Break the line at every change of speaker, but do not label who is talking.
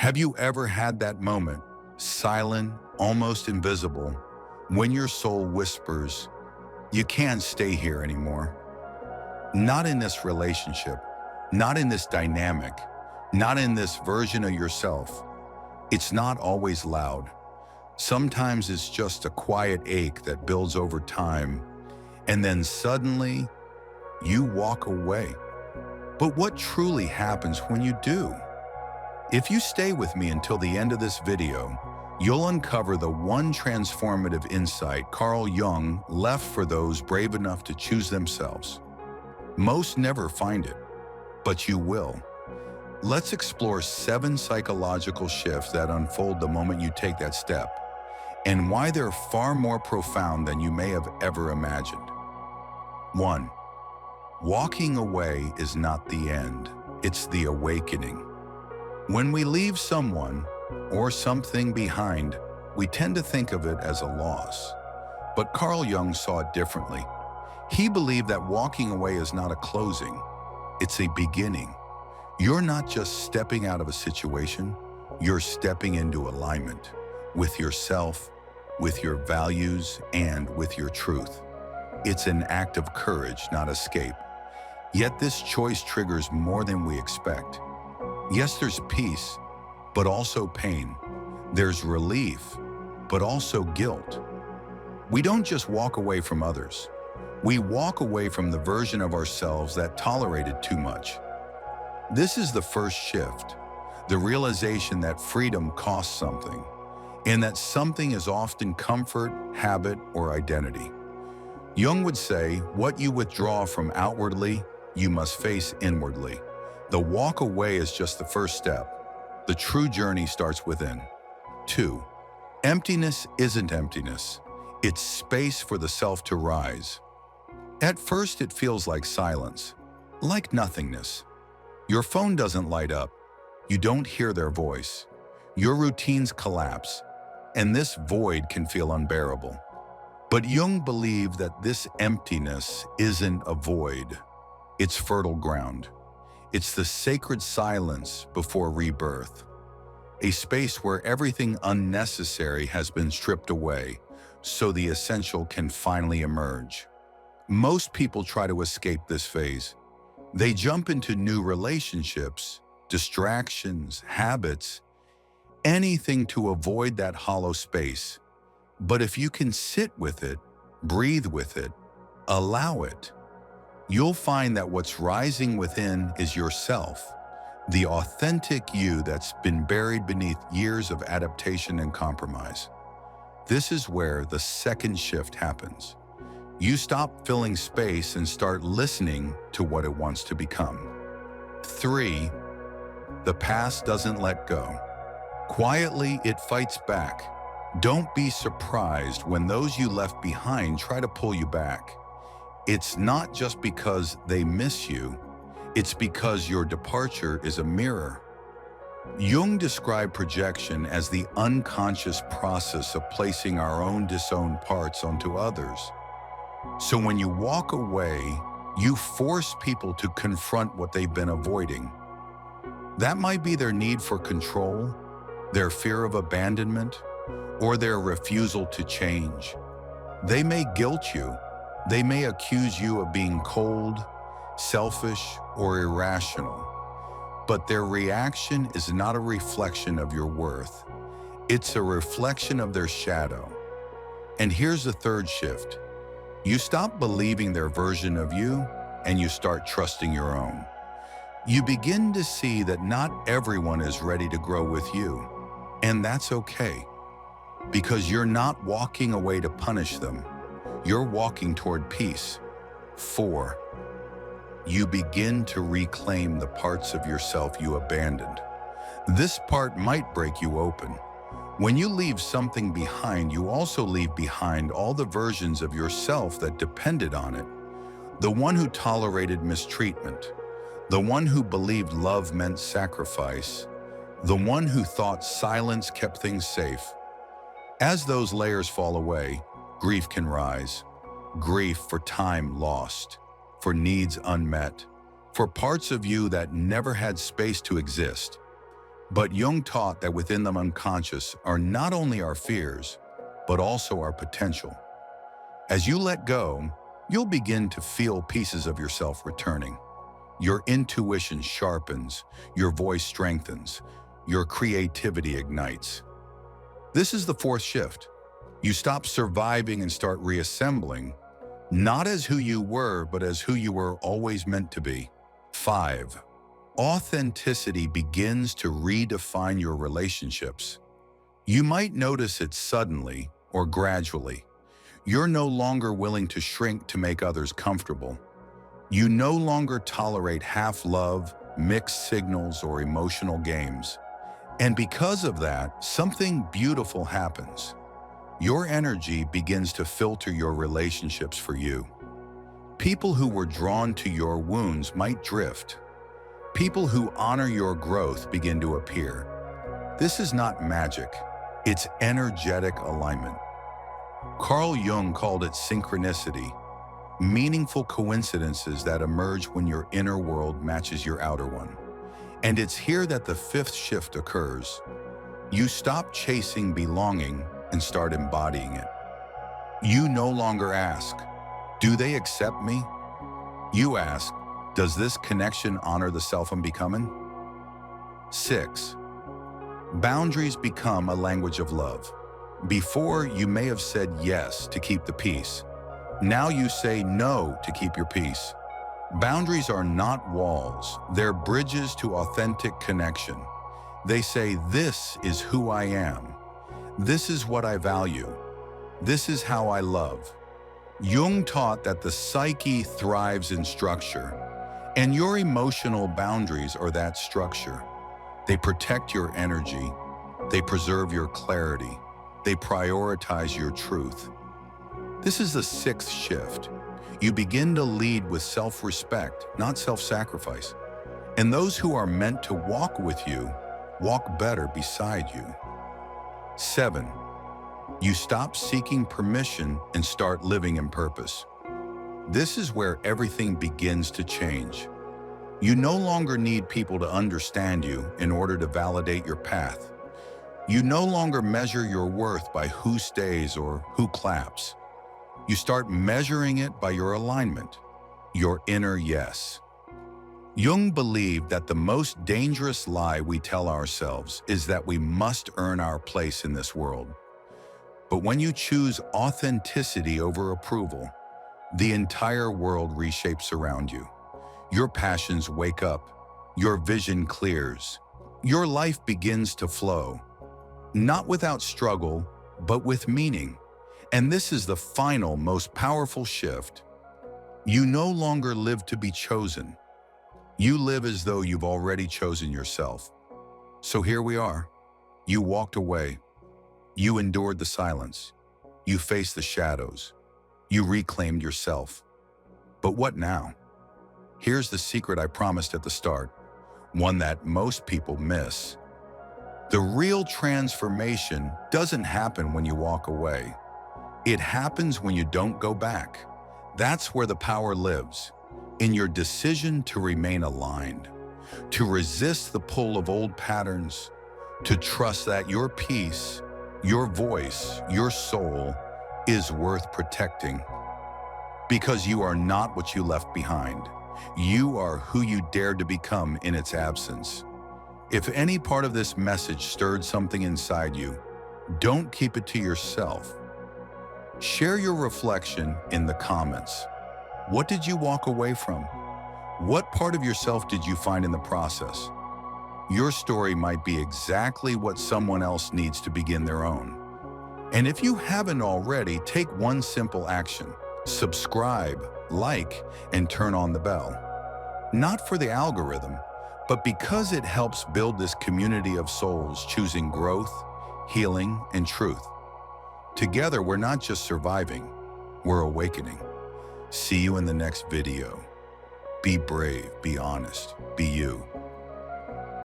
Have you ever had that moment, silent, almost invisible, when your soul whispers, "You can't stay here anymore"? Not in this relationship, not in this dynamic, not in this version of yourself. It's not always loud. Sometimes it's just a quiet ache that builds over time, and then suddenly you walk away. But what truly happens when you do? If you stay with me until the end of this video, you'll uncover the one transformative insight Carl Jung left for those brave enough to choose themselves. Most never find it, but you will. Let's explore 7 psychological shifts that unfold the moment you take that step, and why they're far more profound than you may have ever imagined. 1. Walking away is not the end, it's the awakening. When we leave someone or something behind, we tend to think of it as a loss. But Carl Jung saw it differently. He believed that walking away is not a closing, it's a beginning. You're not just stepping out of a situation, you're stepping into alignment with yourself, with your values, and with your truth. It's an act of courage, not escape. Yet this choice triggers more than we expect. Yes, there's peace, but also pain. There's relief, but also guilt. We don't just walk away from others. We walk away from the version of ourselves that tolerated too much. This is the first shift, the realization that freedom costs something, and that something is often comfort, habit, or identity. Jung would say, what you withdraw from outwardly, you must face inwardly. The walk away is just the first step. The true journey starts within. 2. Emptiness isn't emptiness. It's space for the self to rise. At first, it feels like silence, like nothingness. Your phone doesn't light up. You don't hear their voice. Your routines collapse, and this void can feel unbearable. But Jung believed that this emptiness isn't a void. It's fertile ground. It's the sacred silence before rebirth, a space where everything unnecessary has been stripped away, so the essential can finally emerge. Most people try to escape this phase. They jump into new relationships, distractions, habits, anything to avoid that hollow space. But if you can sit with it, breathe with it, allow it, you'll find that what's rising within is yourself, the authentic you that's been buried beneath years of adaptation and compromise. This is where the second shift happens. You stop filling space and start listening to what it wants to become. 3. The past doesn't let go. Quietly, it fights back. Don't be surprised when those you left behind try to pull you back. It's not just because they miss you, it's because your departure is a mirror. Jung described projection as the unconscious process of placing our own disowned parts onto others. So when you walk away, you force people to confront what they've been avoiding. That might be their need for control, their fear of abandonment, or their refusal to change. They may guilt you. They may accuse you of being cold, selfish, or irrational. But their reaction is not a reflection of your worth. It's a reflection of their shadow. And here's the third shift. You stop believing their version of you, and you start trusting your own. You begin to see that not everyone is ready to grow with you, and that's okay. Because you're not walking away to punish them. You're walking toward peace. 4. You begin to reclaim the parts of yourself you abandoned. This part might break you open. When you leave something behind, you also leave behind all the versions of yourself that depended on it. The one who tolerated mistreatment, the one who believed love meant sacrifice, the one who thought silence kept things safe. As those layers fall away, grief can rise. Grief for time lost, for needs unmet, for parts of you that never had space to exist. But Jung taught that within the unconscious are not only our fears, but also our potential. As you let go, you'll begin to feel pieces of yourself returning. Your intuition sharpens, your voice strengthens, your creativity ignites. This is the fourth shift. You stop surviving and start reassembling, not as who you were, but as who you were always meant to be. 5. Authenticity begins to redefine your relationships. You might notice it suddenly or gradually. You're no longer willing to shrink to make others comfortable. You no longer tolerate half-love, mixed signals, or emotional games. And because of that, something beautiful happens. Your energy begins to filter your relationships for you. People who were drawn to your wounds might drift. People who honor your growth begin to appear. This is not magic, it's energetic alignment. Carl Jung called it synchronicity, meaningful coincidences that emerge when your inner world matches your outer one. And it's here that the fifth shift occurs. You stop chasing belonging and start embodying it. You no longer ask, do they accept me? You ask, does this connection honor the self I'm becoming? 6. Boundaries become a language of love. Before, you may have said yes to keep the peace. Now you say no to keep your peace. Boundaries are not walls, they're bridges to authentic connection. They say, this is who I am. This is what I value. This is how I love. Jung taught that the psyche thrives in structure, and your emotional boundaries are that structure. They protect your energy, they preserve your clarity, they prioritize your truth. This is the 6th shift. You begin to lead with self-respect, not self-sacrifice. And those who are meant to walk with you, walk better beside you. 7. You stop seeking permission and start living in purpose. This is where everything begins to change. You no longer need people to understand you in order to validate your path. You no longer measure your worth by who stays or who claps. You start measuring it by your alignment, your inner yes. Jung believed that the most dangerous lie we tell ourselves is that we must earn our place in this world. But when you choose authenticity over approval, the entire world reshapes around you. Your passions wake up, your vision clears, your life begins to flow, not without struggle, but with meaning. And this is the final, most powerful shift. You no longer live to be chosen. You live as though you've already chosen yourself. So here we are. You walked away. You endured the silence. You faced the shadows. You reclaimed yourself. But what now? Here's the secret I promised at the start, one that most people miss. The real transformation doesn't happen when you walk away. It happens when you don't go back. That's where the power lives, in your decision to remain aligned, to resist the pull of old patterns, to trust that your peace, your voice, your soul is worth protecting. Because you are not what you left behind. You are who you dared to become in its absence. If any part of this message stirred something inside you, don't keep it to yourself. Share your reflection in the comments. What did you walk away from? What part of yourself did you find in the process? Your story might be exactly what someone else needs to begin their own. And if you haven't already, take one simple action. Subscribe, like, and turn on the bell. Not for the algorithm, but because it helps build this community of souls choosing growth, healing, and truth. Together, we're not just surviving, we're awakening. See you in the next video. Be brave, be honest, be you.